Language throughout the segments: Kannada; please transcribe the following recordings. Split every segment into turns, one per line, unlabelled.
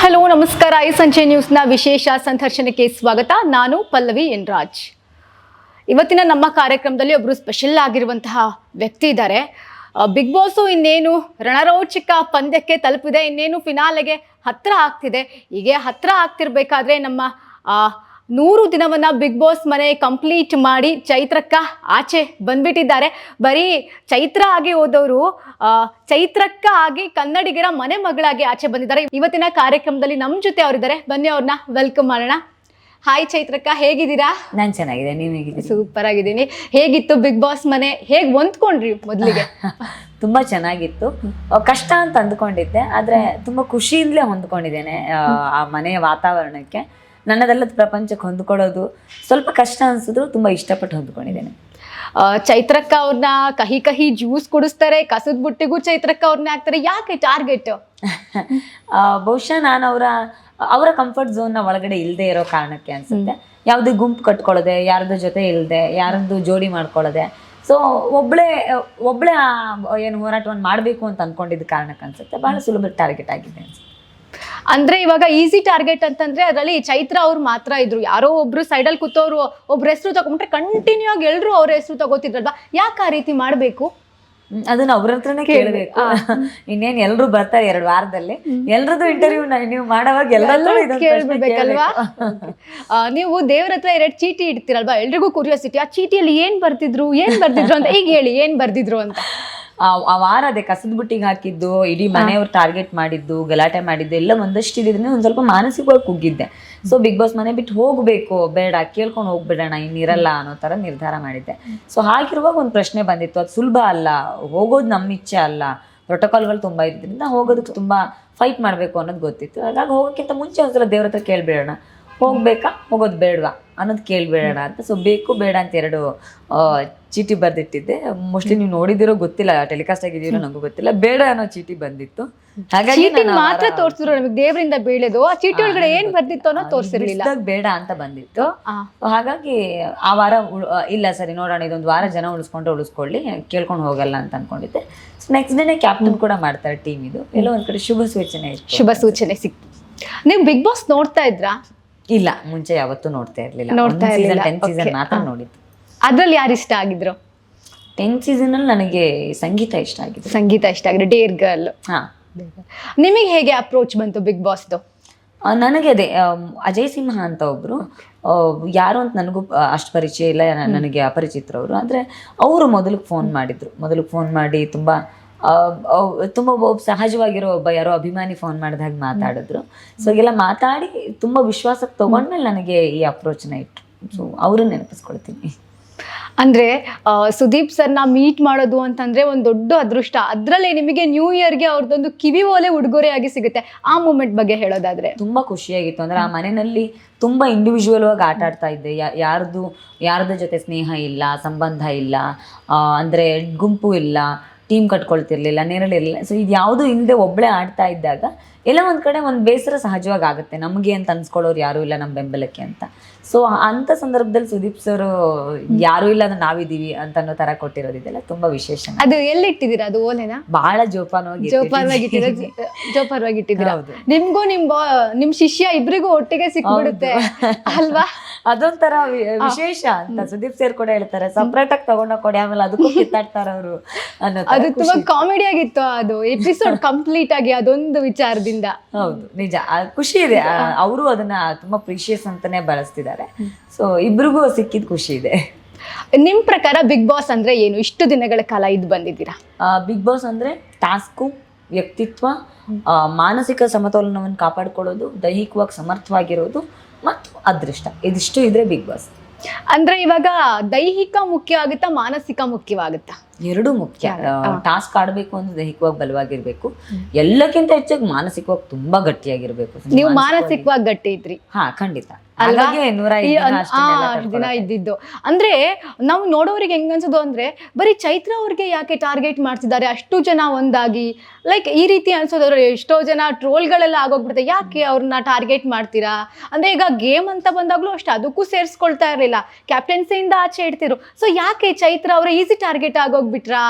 ಹಲೋ ನಮಸ್ಕಾರ. ಈ ಸಂಜೆ ನ್ಯೂಸ್ನ ವಿಶೇಷ ಸಂದರ್ಶನಕ್ಕೆ ಸ್ವಾಗತ. ನಾನು ಪಲ್ಲವಿ ಎನ್ ರಾಜ್. ಇವತ್ತಿನ ನಮ್ಮ ಕಾರ್ಯಕ್ರಮದಲ್ಲಿ ಒಬ್ಬರು ಸ್ಪೆಷಲ್ ಆಗಿರುವಂತಹ ವ್ಯಕ್ತಿ ಇದ್ದಾರೆ. ಬಿಗ್ ಬಾಸು ಇನ್ನೇನು ರಣರೋಚಕ ಪಂದ್ಯಕ್ಕೆ ತಲುಪಿದೆ, ಇನ್ನೇನು ಫಿನಾಲೆಗೆ ಹತ್ರ ಆಗ್ತಿದೆ. ಹೀಗೆ ಹತ್ರ ಆಗ್ತಿರ್ಬೇಕಾದ್ರೆ ನಮ್ಮ 100 ದಿನವನ್ನ ಬಿಗ್ ಬಾಸ್ ಮನೆ ಕಂಪ್ಲೀಟ್ ಮಾಡಿ ಚೈತ್ರಕ್ಕ ಆಚೆ ಬಂದ್ಬಿಟ್ಟಿದ್ದಾರೆ. ಬರೀ ಚೈತ್ರ ಆಗಿ ಹೋದವರು ಚೈತ್ರಕ್ಕ ಆಗಿ ಕನ್ನಡಿಗರ ಮನೆ ಮಗಳಾಗಿ ಆಚೆ ಬಂದಿದ್ದಾರೆ. ಇವತ್ತಿನ ಕಾರ್ಯಕ್ರಮದಲ್ಲಿ ನಮ್ಮ ಜೊತೆ ಅವರಿದ್ದಾರೆ, ಬನ್ನಿ ಅವ್ರನ್ನ ವೆಲ್ಕಮ್ ಮಾಡೋಣ. ಹಾಯ್ ಚೈತ್ರಕ್ಕ, ಹೇಗಿದ್ದೀರಾ?
ನಾನು ಚೆನ್ನಾಗಿದೆ, ನೀವು ಹೇಗಿದ್ದೀರಿ?
ಸೂಪರ್ ಆಗಿದ್ದೀನಿ. ಹೇಗಿತ್ತು ಬಿಗ್ ಬಾಸ್ ಮನೆ? ಹೇಗೆ ಹೊಂದ್ಕೊಂಡ್ರಿ ಮೊದಲಿಗೆ?
ತುಂಬಾ ಚೆನ್ನಾಗಿತ್ತು. ಕಷ್ಟ ಅಂತ ಅಂದ್ಕೊಂಡಿದ್ದೆ, ಆದ್ರೆ ತುಂಬಾ ಖುಷಿಯಿಂದಲೇ ಹೊಂದ್ಕೊಂಡಿದ್ದೇನೆ ಆ ಮನೆಯ ವಾತಾವರಣಕ್ಕೆ. ನನ್ನದೆಲ್ಲದ ಪ್ರಪಂಚಕ್ಕೆ ಹೊಂದ್ಕೊಳ್ಳೋದು ಸ್ವಲ್ಪ ಕಷ್ಟ ಅನ್ಸಿದ್ರು ತುಂಬಾ ಇಷ್ಟಪಟ್ಟು ಹೊಂದ್ಕೊಂಡಿದ್ದೇನೆ.
ಚೈತ್ರಕ್ಕ ಅವ್ರನ್ನ ಕಹಿ ಕಹಿ ಜ್ಯೂಸ್ ಕುಡಿಸ್ತಾರೆ, ಕಸದ ಬುಟ್ಟಿಗೂ ಚೈತ್ರಕ್ಕ ಅವ್ರನ್ನ ಹಾಕ್ತಾರೆ. ಯಾಕೆ ಟಾರ್ಗೆಟ್?
ಬಹುಶಃ ನಾನು ಅವರ ಕಂಫರ್ಟ್ ಝೋನ್ನ ಒಳಗಡೆ ಇಲ್ಲದೆ ಇರೋ ಕಾರಣಕ್ಕೆ ಅನ್ಸುತ್ತೆ. ಯಾವುದೇ ಗುಂಪು ಕಟ್ಕೊಳ್ಳೋದೆ, ಯಾರ್ದು ಜೊತೆ ಇಲ್ಲದೆ, ಯಾರದ್ದು ಜೋಡಿ ಮಾಡ್ಕೊಳ್ಳೋದೆ, ಸೊ ಒಬ್ಳೆ ಏನು ಹೋರಾಟವನ್ನು ಮಾಡಬೇಕು ಅಂತ ಅನ್ಕೊಂಡಿದ್ದ ಕಾರಣಕ್ಕೆ ಅನ್ಸುತ್ತೆ ಬಹಳ ಸುಲಭ ಟಾರ್ಗೆಟ್ ಆಗಿದೆ ಅನ್ಸುತ್ತೆ.
ಅಂದ್ರೆ ಇವಾಗ ಈಸಿ ಟಾರ್ಗೆಟ್ ಅಂತಂದ್ರೆ ಅದರಲ್ಲಿ ಚೈತ್ರ ಅವ್ರು ಮಾತ್ರ ಇದ್ರು. ಯಾರೋ ಒಬ್ರು ಸೈಡಲ್ಲಿ ಕೂತವ್ರು ಒಬ್ರ ಹೆಸರು ತಗೊಂಡ್ರೆ ಕಂಟಿನ್ಯೂ ಆಗಿ ಎಲ್ರು ಅವ್ರ ಹೆಸರು ತಗೋತಿದ್ರಲ್ವಾ? ಯಾಕೆ ಆ ರೀತಿ ಮಾಡ್ಬೇಕು?
ಅದನ್ನ ಅವ್ರ ಹತ್ರನೇ ಕೇಳಬೇಕು. ಇನ್ನೇನ್ ಎಲ್ರು ಬರ್ತಾರೆ 2 ವಾರದಲ್ಲಿ, ಎಲ್ರದ್ದು ಇಂಟರ್ವ್ಯೂ ನೀವು ಮಾಡುವಾಗ ಎಲ್ಲರೂ
ಕೇಳ್ಬಿಡ್ಬೇಕಲ್ವಾ? ನೀವು ದೇವ್ರ ಹತ್ರ 2 ಚೀಟಿ ಇಡ್ತೀರಲ್ವಾ? ಎಲ್ರಿಗೂ ಕ್ಯೂರಿಯಾಸಿಟಿ, ಆ ಚೀಟಿಯಲ್ಲಿ ಏನ್ ಬರ್ದಿದ್ರು ಅಂತ ಈಗ ಹೇಳಿ, ಏನ್ ಬರ್ದಿದ್ರು ಅಂತ.
ಆ ವಾರ ಅದೇ ಕಸದ ಬುಟ್ಟಿಗೆ ಹಾಕಿದ್ದು, ಇಡೀ ಮನೆಯವ್ರು ಟಾರ್ಗೆಟ್ ಮಾಡಿದ್ದು, ಗಲಾಟೆ ಮಾಡಿದ್ದು ಎಲ್ಲ ಒಂದಷ್ಟು ಇದ್ರಿಂದ ಒಂದ್ ಸ್ವಲ್ಪ ಮಾನಸಿಕವಾಗಿ ಕುಗ್ಗಿದ್ದೆ. ಸೊ ಬಿಗ್ ಬಾಸ್ ಮನೆ ಬಿಟ್ಟು ಹೋಗ್ಬೇಕು, ಬೇಡ ಕೇಳ್ಕೊಂಡು ಹೋಗ್ಬಿಡೋಣ, ಇನ್ನಿರಲ್ಲ ಅನ್ನೋ ತರ ನಿರ್ಧಾರ ಮಾಡಿದ್ದೆ. ಸೊ ಹಾಗಿರುವಾಗ ಒಂದು ಪ್ರಶ್ನೆ ಬಂದಿತ್ತು, ಅದು ಸುಲಭ ಅಲ್ಲ, ಹೋಗೋದು ನಮ್ಮ ಇಚ್ಛೆ ಅಲ್ಲ, ಪ್ರೋಟೋಕಾಲ್ಗಳು ತುಂಬಾ ಇದ್ರಿಂದ ಹೋಗೋದಕ್ಕೆ ತುಂಬಾ ಫೈಟ್ ಮಾಡ್ಬೇಕು ಅನ್ನೋದು ಗೊತ್ತಿತ್ತು. ಹಾಗಾಗಿ ಹೋಗೋಕ್ಕಿಂತ ಮುಂಚೆ ಒಂದ್ಸಲ ದೇವ್ರ ಹತ್ರ ಕೇಳ್ಬಿಡೋಣ, ಹೋಗ್ಬೇಕಾ ಹೋಗೋದು ಬೇಡವಾ ಅನ್ನೋದು ಕೇಳ್ಬೇಡ ಅಂತ. ಸೊ ಬೇಕು ಬೇಡ ಅಂತ 2 ಚೀಟಿ ಬರ್ದಿಟ್ಟಿದ್ದೆ. ಮೋಸ್ಟ್ಲಿ ನೀವು ನೋಡಿದಿರೋ ಗೊತ್ತಿಲ್ಲ, ಟೆಲಿಕಾಸ್ಟ್ ಆಗಿದೆಯೋ ನಂಗೂ ಗೊತ್ತಿಲ್ಲ. ಬೇಡ ಅನ್ನೋ ಚೀಟಿ ಬಂದಿತ್ತು, ಹಾಗಾಗಿ
ಮಾತ್ರ ತೋರಿಸಿದ್ರು ನಮಗೆ ದೇವರಿಂದ ಬೀಳೋದು. ಆ ಚೀಟಿ ಒಳಗಡೆ ಏನ್ ಬರ್ದಿತ್ತು ಅನ್ನೋ ತೋರಿಸಿರ್ಲಿಲ್ಲ,
ಬೇಡ ಅಂತ ಬಂದಿತ್ತು. ಹಾಗಾಗಿ ಆ ವಾರ ಇಲ್ಲ ಸರಿ ನೋಡೋಣ, ಇದೊಂದು ವಾರ ಜನ ಉಳಿಸ್ಕೊಳ್ಳಿ, ಕೇಳ್ಕೊಂಡು ಹೋಗಲ್ಲ ಅಂತ ಅನ್ಕೊಂಡಿದ್ದೆ. ನೆಕ್ಸ್ಟ್ ಡೇನೆ ಕ್ಯಾಪ್ಟನ್ ಕೂಡ ಮಾಡ್ತಾರೆ ಟೀಮ್. ಇದು ಎಲ್ಲೋ ಒಂದ್ ಕಡೆ ಶುಭ ಸೂಚನೆ ಸಿಕ್ತು. ನೀವು ಬಿಗ್ ಬಾಸ್ ನೋಡ್ತಾ ಇದ್ರಾ? ಇಲ್ಲ, ಮುಂಚೆ ಯಾವತ್ತೂ ನೋಡ್ತಾ ಇರ್ಲಿಲ್ಲ. 10 ಸೀಸನ್ ಮಾತ್ರ ನೋಡಿದ್ದು.
ಅದ್ರಲ್ಲಿ ಯಾರು ಇಷ್ಟ ಆಗಿದ್ರು?
10 ಸೀಸನ್ ಅಲ್ಲಿ ನನಗೆ ಸಂಗೀತ ಇಷ್ಟ ಆಗಿದೆ.
Deere girl. ನಿಮಗೆ ಹೇಗೆ ಅಪ್ರೋಚ್ ಬಂತು ಬಿಗ್ ಬಾಸ್ದು?
ನನಗೆ ಅದೇ ಅಜಯ್ ಸಿಂಹ ಅಂತ ಒಬ್ರು, ಯಾರು ಅಂತ ನನಗೂ ಅಷ್ಟು ಪರಿಚಯ ಇಲ್ಲ, ನನಗೆ ಅಪರಿಚಿತರವರು. ಆದರೆ ಅವರು ಮೊದಲಿಗೆ ಫೋನ್ ಮಾಡಿ ತುಂಬ ಸಹಜವಾಗಿರೋ ಯಾರೋ ಅಭಿಮಾನಿ ಫೋನ್ ಮಾಡಿದಾಗ ಮಾತಾಡಿದ್ರು. ಸೊ ಎಲ್ಲ ಮಾತಾಡಿ ತುಂಬ ವಿಶ್ವಾಸಕ್ಕೆ ತಗೊಂಡ್ಮೇಲೆ ನನಗೆ ಈ ಅಪ್ರೋಚ್ನ ಇಟ್ಟರು. ಸೊ ಅವ್ರನ್ನ ನೆನಪಿಸ್ಕೊಳ್ತೀನಿ.
ಅಂದ್ರೆ ಸುದೀಪ್ ಸರ್ನ ಮೀಟ್ ಮಾಡೋದು ಅಂತಂದ್ರೆ ಒಂದು ದೊಡ್ಡ ಅದೃಷ್ಟ. ಅದ್ರಲ್ಲಿ ನಿಮಗೆ ನ್ಯೂ ಇಯರ್ಗೆ ಅವ್ರದ್ದೊಂದು ಕಿವಿ ಓಲೆ ಉಡುಗೊರೆಯಾಗಿ ಸಿಗುತ್ತೆ. ಆ ಮೂಮೆಂಟ್ ಬಗ್ಗೆ ಹೇಳೋದಾದ್ರೆ
ತುಂಬಾ ಖುಷಿಯಾಗಿತ್ತು. ಅಂದ್ರೆ ಆ ಮನೆಯಲ್ಲಿ ತುಂಬಾ ಇಂಡಿವಿಜುವಲ್ ಆಗಿ ಆಟ ಆಡ್ತಾ ಇದ್ದೆ. ಯಾರ್ದು ಜೊತೆ ಸ್ನೇಹ ಇಲ್ಲ, ಸಂಬಂಧ ಇಲ್ಲ, ಅಂದ್ರೆ ಗುಂಪು ಇಲ್ಲ, ಟೀಮ್ ಕಟ್ಕೊಳ್ತಿರ್ಲಿಲ್ಲ, ನೆರಳಿರಲಿಲ್ಲ. ಸೊ ಇದು ಯಾವುದೂ ಇಲ್ಲದೆ ಒಬ್ಬಳೇ ಆಡ್ತಾ ಇದ್ದಾಗ ಎಲ್ಲ ಒಂದು ಕಡೆ ಒಂದು ಬೇಸರ ಸಹಜವಾಗಿ ಆಗುತ್ತೆ, ನಮಗೆ ಅಂತ ಅನ್ಸ್ಕೊಳ್ಳೋರು ಯಾರೂ ಇಲ್ಲ ನಮ್ಮ ಬೆಂಬಲಕ್ಕೆ ಅಂತ. ಸೊ ಅಂಥ ಸಂದರ್ಭದಲ್ಲಿ ಸುದೀಪ್ ಸರ್ ಯಾರೂ ಇಲ್ಲ ಅಂದ್ರೆ ನಾವಿದ್ದೀವಿ ಅಂತ ಅನ್ನೋ ಥರ ಕೊಟ್ಟಿರೋದಿದೆಲ್ಲ ತುಂಬ ವಿಶೇಷ.
ಅದು ಎಲ್ಲಿಟ್ಟಿದ್ದೀರಾ ಅದು ಓಲೆನ?
ಬಹಳ ಜೋಪಾನವಾಗಿ
ಇಟ್ಟಿದ್ದೀರಾ. ನಿಮ್ಗೂ ನಿಮ್ ಶಿಷ್ಯ ಇಬ್ರಿಗೂ ಒಟ್ಟಿಗೆ ಸಿಕ್ಬಿಡುತ್ತೆ ಅಲ್ವಾ?
ಅದೊಂಥರ ವಿಶೇಷ ಅಂತ ಸುದೀಪ್ ಸರ್ ಕೂಡ ಹೇಳ್ತಾರೆ, ಸಪ್ರೇಟ್ ಆಗಿ ತಗೊಂಡೋಗಿ ಕೊಡಿ, ಆಮೇಲೆ ಅದಕ್ಕೂ ಕಿತ್ತಾಡ್ತಾರ ಅವರು ಅನ್ನೋ.
ಅದು ತುಂಬಾ ಕಾಮಿಡಿ ಆಗಿತ್ತು ಅದು ಎಪಿಸೋಡ್ ಕಂಪ್ಲೀಟ್ ಆಗಿ ಅದೊಂದು ವಿಚಾರದಿಂದ.
ಹೌದು, ನಿಜ, ಖುಷಿ ಇದೆ. ಅವರು ಅದನ್ನ ತುಂಬಾ ಪ್ರೀಶಿಯಸ್ ಅಂತಾನೆ ಬಳಸ್ತಿದ್ದಾರೆ. ಸೊ ಇಬ್ರಿಗೂ ಸಿಕ್ಕಿದ್ ಖುಷಿ ಇದೆ.
ನಿಮ್ ಪ್ರಕಾರ ಬಿಗ್ ಬಾಸ್ ಅಂದ್ರೆ ಏನು? ಇಷ್ಟು ದಿನಗಳ ಕಾಲ ಇದು ಬಂದಿದ್ದೀರಾ.
ಬಿಗ್ ಬಾಸ್ ಅಂದ್ರೆ ಟಾಸ್ಕು, ವ್ಯಕ್ತಿತ್ವ, ಮಾನಸಿಕ ಸಮತೋಲನವನ್ನು ಕಾಪಾಡಿಕೊಳ್ಳೋದು, ದೈಹಿಕವಾಗಿ ಸಮರ್ಥವಾಗಿರೋದು ಮತ್ತು ಅದೃಷ್ಟ. ಇದಿಷ್ಟು ಇದ್ರೆ ಬಿಗ್ ಬಾಸ್.
ಅಂದ್ರೆ ಇವಾಗ ದೈಹಿಕ ಮುಖ್ಯ ಆಗುತ್ತಾ, ಮಾನಸಿಕ ಮುಖ್ಯವಾಗುತ್ತಾ?
ಎರಡೂ ಮುಖ್ಯ. ಟಾಸ್ಕ್ ಆಡಬೇಕು ಅಂದ್ರೆ ದೈಹಿಕವಾಗಿ ಬಲವಾಗಿರ್ಬೇಕು, ಎಲ್ಲಕ್ಕಿಂತ ಹೆಚ್ಚಾಗಿ ಮಾನಸಿಕವಾಗಿ ತುಂಬಾ ಗಟ್ಟಿಯಾಗಿರ್ಬೇಕು.
ನೀವು ಮಾನಸಿಕವಾಗಿ ಗಟ್ಟಿ ಇದ್ರಿ?
ಹಾ, ಖಂಡಿತ.
ದಿನ ಇದ್ದಿದ್ದು ಅಂದ್ರೆ ನಾವು ನೋಡೋರಿಗೆ ಹೆಂಗ್ ಅನ್ಸೋದು ಅಂದ್ರೆ ಬರೀ ಚೈತ್ರ ಅವ್ರಿಗೆ ಯಾಕೆ ಟಾರ್ಗೆಟ್ ಮಾಡ್ತಿದ್ದಾರೆ ಅಷ್ಟು ಜನ ಒಂದಾಗಿ, ಲೈಕ್ ಈ ರೀತಿ ಅನ್ಸೋದಾದ್ರೆ ಎಷ್ಟೋ ಜನ ಟ್ರೋಲ್ಗಳೆಲ್ಲ ಆಗೋಗ್ಬಿಡುತ್ತೆ. ಯಾಕೆ ಅವ್ರನ್ನ ಟಾರ್ಗೆಟ್ ಮಾಡ್ತೀರಾ ಅಂದ್ರೆ ಈಗ ಗೇಮ್ ಅಂತ ಬಂದಾಗ್ಲೂ ಅಷ್ಟೇ ಅದಕ್ಕೂ ಸೇರಿಸ್ಕೊಳ್ತಾ ಇರಲಿಲ್ಲ, ಕ್ಯಾಪ್ಟನ್ಸಿಯಿಂದ ಆಚೆ ಇಡ್ತಿರು. ಸೊ ಯಾಕೆ ಚೈತ್ರ ಅವರ ಈಸಿ ಟಾರ್ಗೆಟ್ ಆಗೋಗ್ಬಿಟ್ರಾ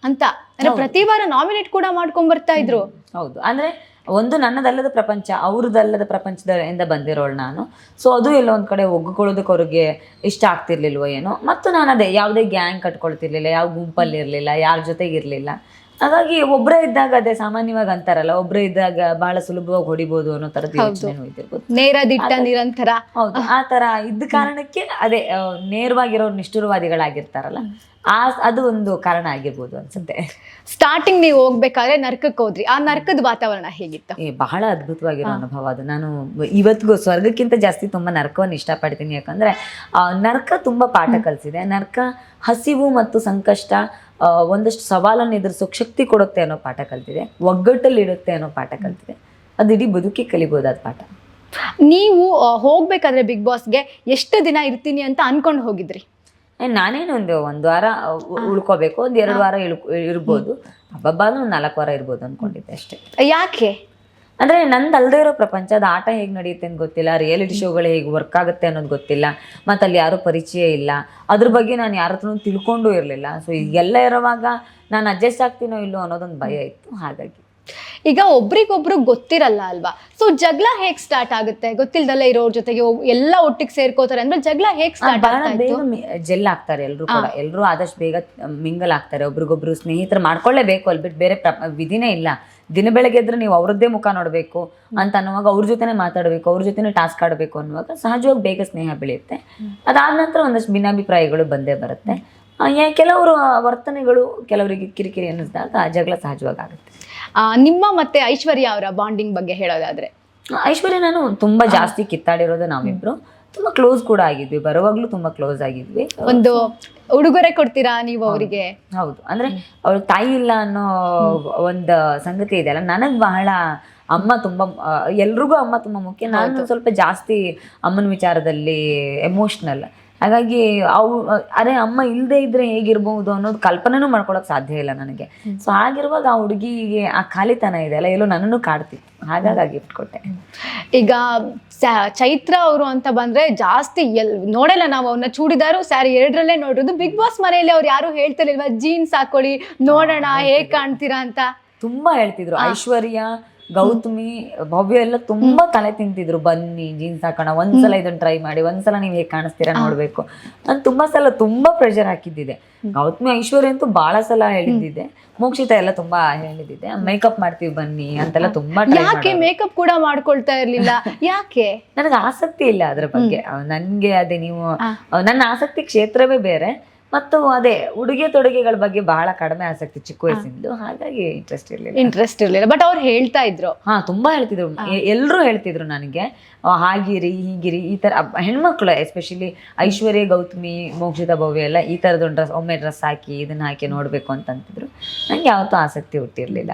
ಅಂತ ಅಂದ್ರೆ ಪ್ರತಿ ವಾರ ನಾಮಿನೇಟ್ ಕೂಡ ಮಾಡ್ಕೊಂಡ್ ಬರ್ತಾ ಇದ್ರು.
ಹೌದು, ಅಂದ್ರೆ ಒಂದು ನನ್ನದಲ್ಲದ ಪ್ರಪಂಚ, ಅವ್ರದ್ದಲ್ಲದ ಪ್ರಪಂಚದಿಂದ ಬಂದಿರೋಳು ನಾನು. ಸೊ ಅದು ಎಲ್ಲೋ ಒಂದು ಕಡೆ ಒಗ್ಗಿಕೊಳ್ಳೋದಕ್ಕೆ ಅವ್ರಿಗೆ ಇಷ್ಟ ಆಗ್ತಿರ್ಲಿಲ್ವೋ ಏನೋ. ಮತ್ತು ನಾನು ಅದೇ ಯಾವುದೇ ಗ್ಯಾಂಗ್ ಕಟ್ಕೊಳ್ತಿರ್ಲಿಲ್ಲ, ಯಾವ ಗುಂಪಲ್ಲಿ ಇರಲಿಲ್ಲ, ಯಾರ ಜೊತೆಗೆ ಇರಲಿಲ್ಲ. ಹಾಗಾಗಿ ಒಬ್ಬರೇ ಇದ್ದಾಗ, ಅದೇ ಸಾಮಾನ್ಯವಾಗಿ ಅಂತಾರಲ್ಲ, ಒಬ್ಬರೇ ಇದ್ದಾಗ ಬಹಳ ಸುಲಭವಾಗಿ ಹೊಡಿಬೋದು ಅನ್ನೋ ಥರದ್ದು ಯೋಚನೆ ಇದ್ದಿರ್ಬೋದು.
ನೇರ ದಿಟ್ಟ ನಿರಂತರ.
ಹೌದು, ಆ ಥರ ಇದ್ದ ಕಾರಣಕ್ಕೆ ಅದೇ ನೇರವಾಗಿರೋರು ನಿಷ್ಠುರವಾದಿಗಳಾಗಿರ್ತಾರಲ್ಲ, ಅದು ಒಂದು ಕಾರಣ ಆಗಿರ್ಬೋದು ಅನ್ಸುತ್ತೆ.
ಸ್ಟಾರ್ಟಿಂಗ್ ನೀವು ಹೋಗ್ಬೇಕಾದ್ರೆ ನರ್ಕಕ್ಕೆ ಹೋದ್ರಿ, ಆ ನರ್ಕದ ವಾತಾವರಣ ಹೇಗಿತ್ತು?
ಬಹಳ ಅದ್ಭುತವಾಗಿರೋ ಅನುಭವ ಅದು. ನಾನು ಇವತ್ತಿಗೂ ಸ್ವರ್ಗಕ್ಕಿಂತ ಜಾಸ್ತಿ ತುಂಬ ನರ್ಕವನ್ನು ಇಷ್ಟಪಡ್ತೀನಿ. ಯಾಕಂದರೆ ನರ್ಕ ತುಂಬ ಪಾಠ ಕಲಿಸಿದೆ. ನರ್ಕ ಹಸಿವು ಮತ್ತು ಸಂಕಷ್ಟ, ಒಂದಷ್ಟು ಸವಾಲನ್ನು ಎದುರಿಸೋಕೆ ಶಕ್ತಿ ಕೊಡುತ್ತೆ ಅನ್ನೋ ಪಾಠ ಕಲ್ತಿದೆ, ಒಗ್ಗಟ್ಟಲ್ಲಿ ಇಡುತ್ತೆ ಅನ್ನೋ ಪಾಠ ಕಲ್ತಿದೆ. ಅದು ಇಡೀ ಬದುಕಿಗೆ ಕಲಿಬೋದಾದ ಪಾಠ.
ನೀವು ಹೋಗ್ಬೇಕಾದ್ರೆ ಬಿಗ್ ಬಾಸ್ಗೆ ಎಷ್ಟು ದಿನ ಇರ್ತೀನಿ ಅಂತ ಅನ್ಕೊಂಡು ಹೋಗಿದ್ರಿ?
ನಾನೇನು ಒಂದು ವಾರ ಉಳ್ಕೋಬೇಕು, ಒಂದು 2 ವಾರ ಇರ್ಬೋದು, ಹಬ್ಬಬ್ಬಾದ್ರೂ ಒಂದು 4 ವಾರ ಇರ್ಬೋದು ಅಂದ್ಕೊಂಡಿದ್ದೆ ಅಷ್ಟೇ.
ಯಾಕೆ
ಅಂದರೆ ನಂದು ಅಲ್ಲದೆ ಇರೋ ಪ್ರಪಂಚ, ಅದು ಆಟ ಹೇಗೆ ನಡೆಯುತ್ತೆ ಅಂತ ಗೊತ್ತಿಲ್ಲ, ರಿಯಾಲಿಟಿ ಶೋಗಳು ಹೇಗೆ ವರ್ಕ್ ಆಗುತ್ತೆ ಅನ್ನೋದು ಗೊತ್ತಿಲ್ಲ, ಮತ್ತು ಅಲ್ಲಿ ಯಾರೂ ಪರಿಚಯ ಇಲ್ಲ, ಅದ್ರ ಬಗ್ಗೆ ನಾನು ಯಾರ ಹತ್ರನೂ ತಿಳ್ಕೊಂಡೂ ಇರಲಿಲ್ಲ. ಸೊ ಈಗೆಲ್ಲ ಇರೋವಾಗ ನಾನು ಅಡ್ಜಸ್ಟ್ ಆಗ್ತೀನೋ ಇಲ್ಲೋ ಅನ್ನೋದೊಂದು ಭಯ ಇತ್ತು. ಹಾಗಾಗಿ
ಈಗ ಒಬ್ರಿಗೊಬ್ರು ಗೊತ್ತಿರಲ್ಲ ಅಲ್ವಾ, ಸೊ ಜಗಳ ಹೇಗ್ ಸ್ಟಾರ್ಟ್ ಆಗುತ್ತೆ? ಗೊತ್ತಿಲ್ದಲ್ಲ ಇರೋರ್ ಜೊತೆಗೆ ಎಲ್ಲ ಒಟ್ಟಿಗೆ ಸೇರ್ಕೋತಾರೆ ಅಂದ್ರೆ ಜಗಳ ಹೇಗ್ ಸ್ಟಾರ್ಟ್ ಆಗುತ್ತೆ?
ಬೇಗ ಜೆಲ್ ಆಗ್ತಾರೆ ಎಲ್ಲರೂ ಕೂಡ, ಎಲ್ಲರೂ ಆದಷ್ಟು ಬೇಗ ಮಿಂಗಲ್ ಆಗ್ತಾರೆ, ಒಬ್ರಿಗೊಬ್ರು ಸ್ನೇಹಿತರು ಮಾಡ್ಕೊಳ್ಳೇಬೇಕು, ಅಲ್ಲಿ ಬಿಟ್ಟು ಬೇರೆ ವಿಧಿನೇ ಇಲ್ಲ. ದಿನ ಬೆಳಗ್ಗೆ ಎದ್ರೆ ನೀವು ಅವ್ರದ್ದೇ ಮುಖ ನೋಡಬೇಕು ಅಂತ ಅನ್ನುವಾಗ, ಅವ್ರ ಜೊತೆನೇ ಮಾತಾಡಬೇಕು, ಅವ್ರ ಜೊತೆನೇ ಟಾಸ್ಕ್ ಆಡಬೇಕು ಅನ್ನುವಾಗ ಸಹಜವಾಗಿ ಬೇಗ ಸ್ನೇಹ ಬೆಳೆಯುತ್ತೆ. ಅದಾದ ನಂತರ ಒಂದಷ್ಟು ಭಿನ್ನಾಭಿಪ್ರಾಯಗಳು ಬಂದೇ ಬರುತ್ತೆ. ಕೆಲವರು ವರ್ತನೆಗಳು ಕೆಲವರಿಗೆ ಕಿರಿಕಿರಿ ಅನ್ನಿಸಿದಾಗ ಜಗಳ ಸಹಜವಾಗಿ ಆಗುತ್ತೆ.
ನಿಮ್ಮ ಮತ್ತೆ ಐಶ್ವರ್ಯ ಅವರ ಬಾಂಡಿಂಗ್ ಬಗ್ಗೆ ಹೇಳೋದಾದ್ರೆ?
ಐಶ್ವರ್ಯ ನಾನು ತುಂಬಾ ಜಾಸ್ತಿ ಕಿತ್ತಾಡಿರೋದು ನಾವಿಬ್ರು, ತುಂಬಾ ಕ್ಲೋಸ್ ಕೂಡ ಆಗಿದ್ವಿ, ಬರುವಾಗ್ಲೂ ತುಂಬಾ ಕ್ಲೋಸ್ ಆಗಿದ್ವಿ.
ಒಂದು ಉಡುಗೊರೆ ಕೊಡ್ತೀರಾ ನೀವು ಅವರಿಗೆ?
ಹೌದು, ಅಂದ್ರೆ ಅವಳು ತಾಯಿ ಇಲ್ಲ ಅನ್ನೋ ಒಂದು ಸಂಗತಿ ಇದೆಯಲ್ಲ, ನನಗ್ ಬಹಳ ಅಮ್ಮ ತುಂಬಾ, ಎಲ್ರಿಗೂ ಅಮ್ಮ ತುಂಬಾ ಮುಖ್ಯ. ನಾನು ಸ್ವಲ್ಪ ಜಾಸ್ತಿ ಅಮ್ಮನ ವಿಚಾರದಲ್ಲಿ ಎಮೋಷ್ನಲ್. ಹಾಗಾಗಿ ಅರೆ ಅಮ್ಮ ಇಲ್ಲದೆ ಇದ್ರೆ ಹೇಗಿರ್ಬಹುದು ಅನ್ನೋದು ಕಲ್ಪನೆನೂ ಮಾಡ್ಕೊಳಕ್ ಸಾಧ್ಯ ಇಲ್ಲ ನನಗೆ. ಸೊ ಹಾಗಿರುವಾಗ ಆ ಹುಡುಗಿಗೆ ಆ ಖಾಲಿತನ ಇದೆಯಲ್ಲ, ಎಲ್ಲೋ ನನ್ನನ್ನು ಕಾಡ್ತಿತ್ತು, ಹಾಗಾಗಿ ಗಿಫ್ಟ್ ಕೊಟ್ಟೆ.
ಈಗ ಚೈತ್ರ ಅವರು ಅಂತ ಬಂದ್ರೆ ಜಾಸ್ತಿ ನೋಡಲ್ಲ ನಾವು ಅವ್ರನ್ನ, ಚೂಡಿದಾರು ಸ್ಯಾರಿ ಎರಡರಲ್ಲೇ ನೋಡೋದು. ಬಿಗ್ ಬಾಸ್ ಮನೆಯಲ್ಲಿ ಅವ್ರು ಯಾರು ಹೇಳ್ತಿರ್ಲಿಲ್ವಾ ಜೀನ್ಸ್ ಹಾಕೊಳ್ಳಿ ನೋಡೋಣ ಹೇಗ್ ಕಾಣ್ತೀರಾ ಅಂತ? ತುಂಬಾ
ಹೇಳ್ತಿದ್ರು. ಐಶ್ವರ್ಯ, ಗೌತಮಿ, ಭವ್ಯ ಎಲ್ಲ ತುಂಬಾ ತಲೆ ತಿಂತಿದ್ರು, ಬನ್ನಿ ಜೀನ್ಸ್ ಹಾಕೋಣ, ಒಂದ್ಸಲ ಇದನ್ನ ಟ್ರೈ ಮಾಡಿ, ಒಂದ್ಸಲ ನೀವ್ ಹೇಗ್ ಕಾಣಿಸ್ತೀರಾ ನೋಡ್ಬೇಕು. ನಾನು ತುಂಬಾ ಪ್ರೆಷರ್ ಹಾಕಿದ್ದಿದೆ. ಗೌತಮಿ, ಐಶ್ವರ್ಯ ಅಂತೂ ಬಹಳ ಸಲ ಹೇಳಿದ್ದಿದೆ, ಮೋಕ್ಷಿತ ಎಲ್ಲ ತುಂಬಾ ಹೇಳಿದ್ದಿದೆ, ಮೇಕಪ್ ಮಾಡ್ತೀವಿ ಬನ್ನಿ ಅಂತೆಲ್ಲ ತುಂಬಾ.
ಯಾಕೆ ಮೇಕಪ್ ಕೂಡ ಮಾಡ್ಕೊಳ್ತಾ ಇರ್ಲಿಲ್ಲ? ಯಾಕೆ?
ನನಗೆ ಆಸಕ್ತಿ ಇಲ್ಲ ಅದ್ರ ಬಗ್ಗೆ. ನನ್ಗೆ ಅದೇ, ನೀವು ನನ್ನ ಆಸಕ್ತಿ ಕ್ಷೇತ್ರವೇ ಬೇರೆ, ಮತ್ತು ಅದೇ ಉಡುಗೆ ತೊಡುಗೆಗಳ ಬಗ್ಗೆ ಬಹಳ ಕಡಿಮೆ ಆಸಕ್ತಿ ಚಿಕ್ಕ ವಯಸ್ಸಿಂದು, ಹಾಗಾಗಿ ಇಂಟ್ರೆಸ್ಟ್ ಇರ್ಲಿಲ್ಲ.
ಬಟ್ ಅವ್ರು ಹೇಳ್ತಾ ಇದ್ರು,
ತುಂಬಾ ಹೇಳ್ತಿದ್ರು, ಎಲ್ಲರೂ ಹೇಳ್ತಿದ್ರು ನನಗೆ, ಹಾಗಿರಿ ಹೀಗಿರಿ, ಈ ತರ ಹೆಣ್ಮಕ್ಳು ಎಸ್ಪೆಷಲಿ ಐಶ್ವರ್ಯ, ಗೌತಮಿ, ಮೋಕ್ಷಿತ, ಭವ್ಯ ಎಲ್ಲ ಈ ತರದೊಂದು ಒಮ್ಮೆ ಡ್ರೆಸ್ ಹಾಕಿ ಇದನ್ನ ಹಾಕಿ ನೋಡ್ಬೇಕು ಅಂತಂತಿದ್ರು. ನಂಗೆ ಯಾವತ್ತೂ ಆಸಕ್ತಿ ಹುಟ್ಟಿರ್ಲಿಲ್ಲ.